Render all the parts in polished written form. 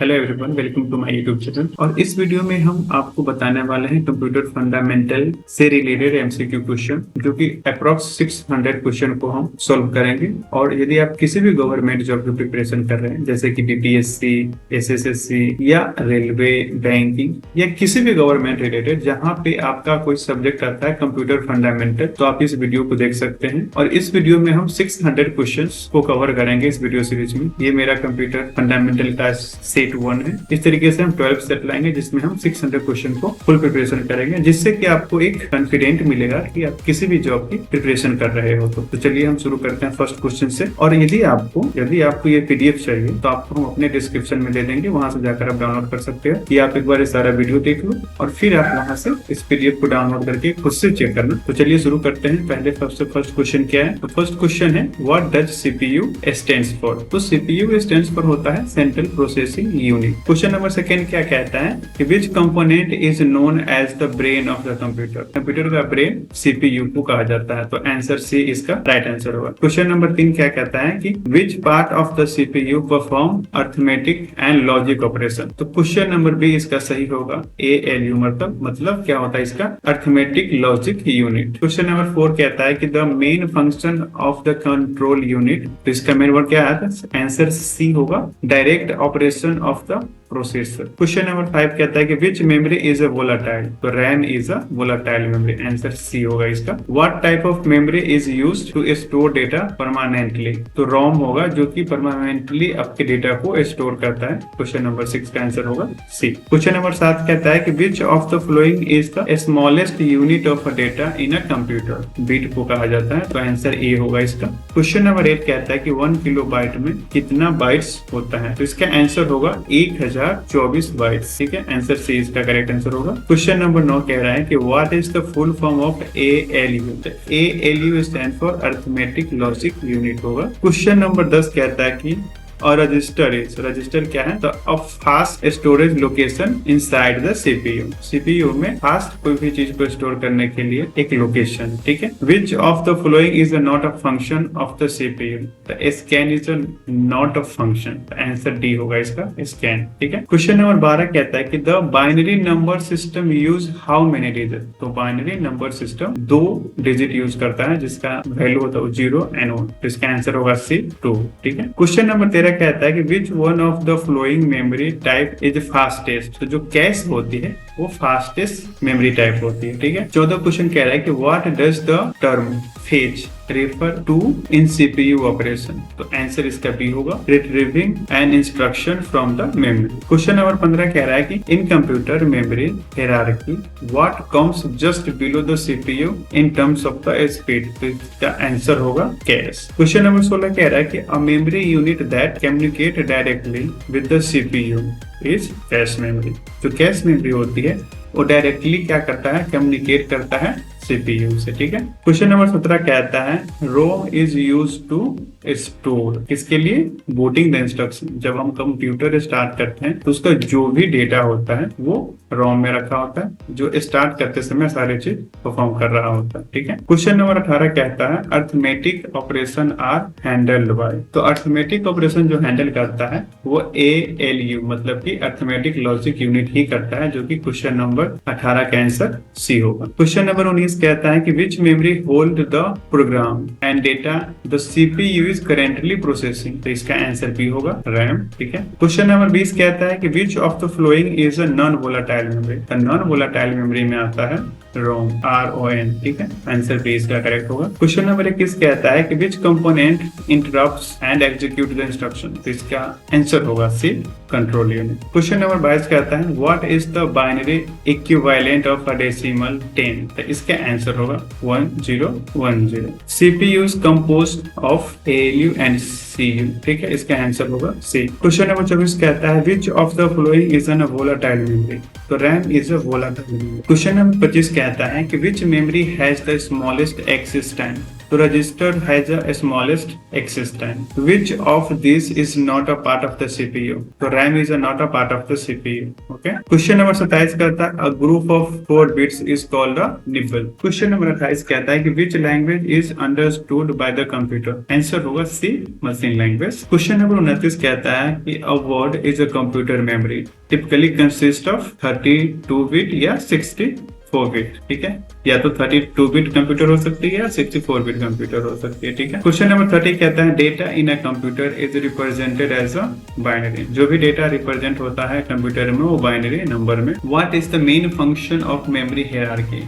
Hello everyone, welcome to my YouTube channel. और इस video में हम आपको बताने वाले हैं कंप्यूटर फंडामेंटल से रिलेटेड एमसीक्यू क्वेश्चन, जो कि अप्रॉक्स 600 क्वेश्चन को हम सॉल्व करेंगे। और यदि आप किसी भी गवर्नमेंट जॉब की प्रिपरेशन कर रहे हैं, जैसे कि बीपीएससी, एसएससी या रेलवे, बैंकिंग या किसी भी गवर्नमेंट रिलेटेड जहाँ पे आपका कोई सब्जेक्ट आता है कंप्यूटर फंडामेंटल, तो आप इस वीडियो को देख सकते हैं। और इस वीडियो में हम 600 क्वेश्चन को कवर करेंगे इस वीडियो सीरीज में। ये मेरा कंप्यूटर फंडामेंटल का सेट 1 है। इस तरीके से हम 12 सेट लाएंगे जिसमें हम 600 क्वेश्चन को फुल प्रिपरेशन करेंगे, जिससे कि आपको एक कॉन्फिडेंट मिलेगा कि आप किसी भी जॉब की प्रिपरेशन कर रहे हो। तो चलिए हम शुरू करते हैं फर्स्ट क्वेश्चन से। और यदि आपको ये पीडीएफ चाहिए तो आपको हम अपने डिस्क्रिप्शन में दे देंगे, वहां से जाकर आप डाउनलोड कर सकते हैं। कि आप एक बार सारा वीडियो देख लो और फिर आप वहां से इस पीडीएफ को डाउनलोड करके खुद से चेक करना। तो चलिए शुरू करते हैं। पहले सबसे फर्स्ट क्वेश्चन क्या है? तो फर्स्ट क्वेश्चन है, what does CPU stands for? तो सीपीयू स्टैंड्स फॉर होता है central processing unit. Question number second क्या कहता है कि which component is known as the brain of the computer? Computer का ब्रेन सीपीयू को कहा जाता है। तो आंसर सी इसका राइट आंसर होगा। क्वेश्चन नंबर 3 क्या कहता है कि which part of the CPU perform arithmetic and logic operation? तो क्वेश्चन नंबर बी इसका सही होगा। एएलयू मतलब क्या होता है इसका? Arithmetic logic unit. Question number 4 कहता है कि the main function of the control unit. तो इसका मेन वर्ड क्या है? आंसर सी होगा, direct operation of the processor. Question number 5 कहता है कि which memory is a volatile? तो RAM is a volatile memory. Answer C होगा इसका। What type of memory is used to store data permanently? तो ROM होगा, जो कि परमानेंटली आपके डेटा को स्टोर करता है। क्वेश्चन नंबर 6 का आंसर होगा सी। क्वेश्चन नंबर 7 कहता है कि which of the following is the smallest unit of a data in a computer? Bit को कहा जाता है। तो आंसर ए होगा इसका। क्वेश्चन नंबर 8 कहता है कि 1 किलोबाइट में कितना बाइट्स होता है? तो इसका आंसर होगा 1024 बाइट्स। ठीक है, आंसर सी इसका करेक्ट आंसर होगा। क्वेश्चन नंबर 9 कह रहा है कि what is the full form of ALU? ALU stand for arithmetic logic unit होगा। क्वेश्चन नंबर 10 कहता है कि और रजिस्टर क्या है? तो a fast storage location inside the CPU. CPU में फास्ट कोई भी चीज को स्टोर करने के लिए एक लोकेशन। ठीक है। Which of the following is not a function of the CPU? The scan is not a function. Answer D होगा इसका, स्कैन। ठीक है। क्वेश्चन नंबर 12 कहता है कि the binary number system use how many digit? तो binary number system 2 digit use करता है, जिसका वैल्यू होता है 0 and 1। तो इसका आंसर होगा सी 2। ठीक है। क्वेश्चन नंबर 13 कहता है कि which one of the flowing memory type is fastest? तो जो कैश होती है वो फास्टेस्ट मेमोरी टाइप होती है। ठीक है। 14 क्वेश्चन कह रहा है कि what does the term fetch refer to in CPU operation? तो आंसर इसका बी होगा, retrieving an instruction from the memory. Question number 15 कह रहा है कि in computer memory hierarchy what comes just below the CPU in terms of the speed? तो इसका answer होगा कैश। क्वेश्चन नंबर 16 कह रहा है कि a memory unit that communicate directly with the CPU is cache memory. जो cache memory होती है वो डायरेक्टली क्या करता है? कम्युनिकेट करता है सीपीयू से। ठीक है। क्वेश्चन नंबर 17 कहता है रोम इज यूज टू स्टोर, किसके लिए? Booting the instruction. जब हम कंप्यूटर स्टार्ट करते हैं तो उसका जो भी डेटा होता है वो रोम में रखा होता है, जो स्टार्ट करते समय सारी चीज परफॉर्म कर रहा होता है। ठीक है। क्वेश्चन नंबर 18 कहता है arithmetic operation are handled by. तो अर्थमेटिक ऑपरेशन जो हैंडल करता है वो एएलयू मतलब कि अर्थमेटिक लॉजिक यूनिट ही करता है, जो कि क्वेश्चन नंबर 18 का आंसर सी होगा। क्वेश्चन नंबर 19 कहता है कि which memory hold the program and data the CPU is currently processing? तो इसका आंसर बी होगा, रैम। ठीक है। क्वेश्चन नंबर 20 कहता है कि which of the following is a non volatile memory? तो नॉन वोलाटाइल मेमोरी में आता है रोम, ROM। ठीक है, आंसर बी इसका करेक्ट होगा। क्वेश्चन नंबर 21 कहता है कि which component interrupts and execute the instruction? तो इसका आंसर होगा सी, कंट्रोल यूनिट। क्वेश्चन नंबर 22 कहता है what is the binary equivalent of a decimal 10? तो इसका आंसर होगा 1010। CPU is composed of ALU and CU। ठीक है, इसका आंसर होगा सी। क्वेश्चन नंबर 24 कहता है which of the following is an volatile memory? तो RAM is a volatile memory. Question number 25 कहता है कि which memory has the smallest access time? तो register has a smallest access time. Which of this is not a part of the CPU? तो RAM is not a part of the CPU. Okay. Question number 27 कहता है a group of 4 bits is called a nibble. Question number 28 कहता है कि which language is understood by the computer. Answer होगा C, machine language. Question number 29 कहता है कि a word is a computer memory. Typically consists of 32 bit या 64 bit, ठीक है, या तो 32 बिट कंप्यूटर हो सकती है या 64 बिट कंप्यूटर हो सकती है, ठीक है। क्वेश्चन नंबर 30 कहता है data in a computer is represented as a binary. जो भी डेटा रिप्रेजेंट होता है कंप्यूटर में वो बाइनरी नंबर में। What is the main function of memory hierarchy.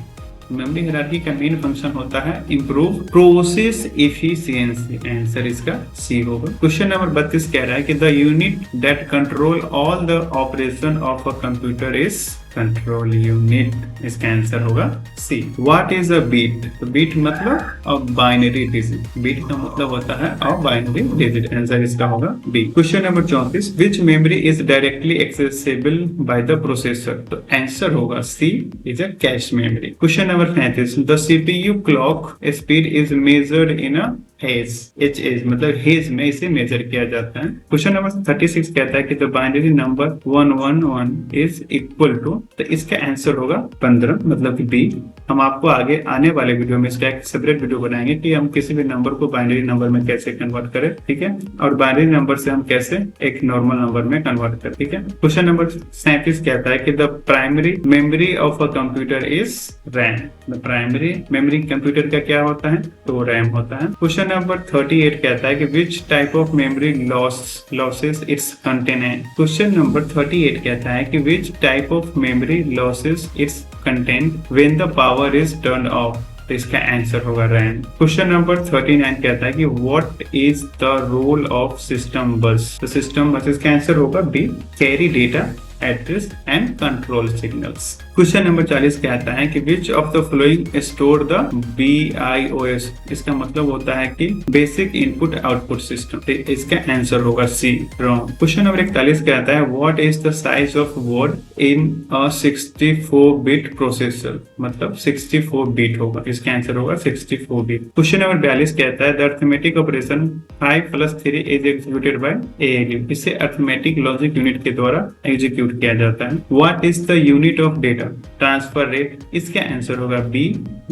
Memory hierarchy का मेन फंक्शन होता है इंप्रूव प्रोसेस एफिशिएंसी। आंसर इसका सी होगा। क्वेश्चन नंबर 32 कह रहा है कि the unit that control all the operation of a computer is control unit. इसका आंसर होगा C. What is a bit. तो बीट मतलब अ बाइनरी डिजिट। बीट का मतलब होता है अ बाइनरी डिजिट। आंसर इसका होगा B. Question number 34 which memory is directly accessible by the processor. तो आंसर होगा C, is a cache memory. Question number 35 the CPU clock speed is measured in a हेज। H मतलब हेज में इसे major किया जाता है। क्वेश्चन नंबर 36 कहता है कि the binary number 111 is equal to. तो इसका आंसर होगा 15 मतलब कि बी। हम आपको आगे आने वाले वीडियो में इसका एक सेपरेट वीडियो बनाएंगे कि हम किसी भी नंबर को बाइनरी नंबर में कैसे कन्वर्ट करें, ठीक है, और बाइनरी नंबर से हम कैसे एक नॉर्मल नंबर में कन्वर्ट करें, ठीक है। क्वेश्चन नंबर 37 कहता है कि the primary memory of a computer is RAM. The primary memory computer का क्या होता है, तो रैम होता है। क्वेश्चन नंबर 38 कहता है कि which type of memory losses it's contain है। क्वेश्चन नंबर 38 कहता है कि which type of memory losses it's contain when the power is turn off. तो इसका आंसर होगा रैम। क्वेश्चन नंबर 39 कहता है कि what is the role of system bus. तो सिस्टम बस इसका आंसर होगा B, carry data address and control signals. Question number 40 कहता है कि which of the following store the BIOS। इसका मतलब होता है कि बेसिक इनपुट आउटपुट सिस्टम। तो इसका आंसर होगा सी, रॉन्ग। क्वेश्चन नंबर 41 कहता है what is the size of word in a 64 bit processor. मतलब 64 बिट होगा। इसका आंसर होगा 64 बिट। क्वेश्चन नंबर 42 कहता है the arithmetic operation 5 + 3 is executed by ALU। इसे अरिथमेटिक लॉजिक यूनिट के द्वारा एग्जीक्यूट किया जाता है। What is the unit of data transfer rate. इसका आंसर होगा बी,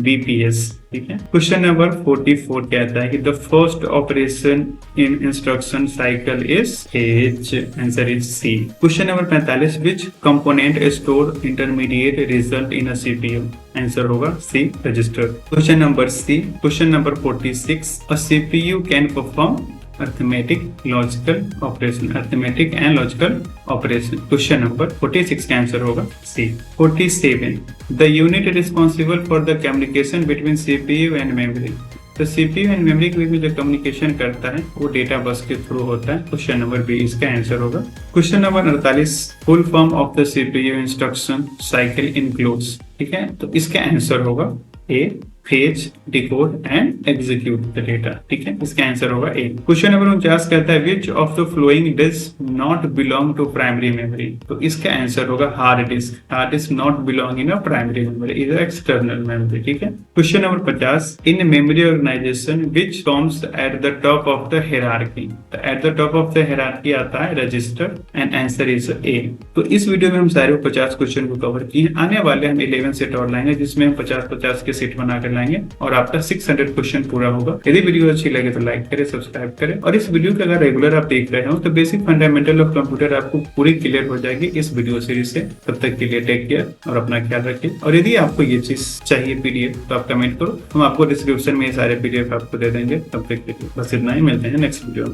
BPS, ठीक है। क्वेश्चन नंबर 44 कहता है कि the first operation in instruction cycle is H. Answer is C. Question number 45 which component store intermediate result in a CPU। Answer होगा सी, register. Question number C. Question number 46 a CPU can perform arithmetic logical operation. Arithmetic and logical operation. Question number 46 का answer होगा C. 47 the unit responsible for the communication between CPU and memory. तो CPU and memory के बीच में जो communication करता है वो डेटा बस के थ्रू होता है। क्वेश्चन नंबर बी इसका आंसर होगा। Question number 48 full form of the CPU instruction cycle includes. ठीक है, तो इसका आंसर होगा A, fetch, decode and execute the data. ठीक है, इसका आंसर होगा ए। क्वेश्चन नंबर 49 कहता है which of the following does not belong to primary memory. तो इसका आंसर होगा hard disk. Hard disk not belong in a primary memory, is external memory. ठीक है। Question number 50 in memory organization which comes at the top of the hierarchy. तो at the top of the hierarchy आता है register and answer is A. तो इस video में हम सारे 50 क्वेश्चन को कवर किए हैं। आने वाले हम 11 सेट और लाएंगे जिसमें हम 50-50 के सेट बनाकर लाएंगे और आपका 600 क्वेश्चन पूरा होगा। यदि वीडियो अच्छी लगे तो लाइक करें, सब्सक्राइब करें और इस वीडियो को अगर रेगुलर आप देख रहे हो तो बेसिक फंडामेंटल ऑफ कंप्यूटर आपको पूरी क्लियर हो जाएगी इस वीडियो सीरीज से। तब तक के लिए टेक केयर और अपना ख्याल रखिए। और यदि आपको ये चीज चाहिए PDF तो आप कमेंट करो, हम आपको डिस्क्रिप्शन में ये सारे PDF आपको दे देंगे। तब तक के लिए बस इतना ही, मिलते हैं नेक्स्ट वीडियो में।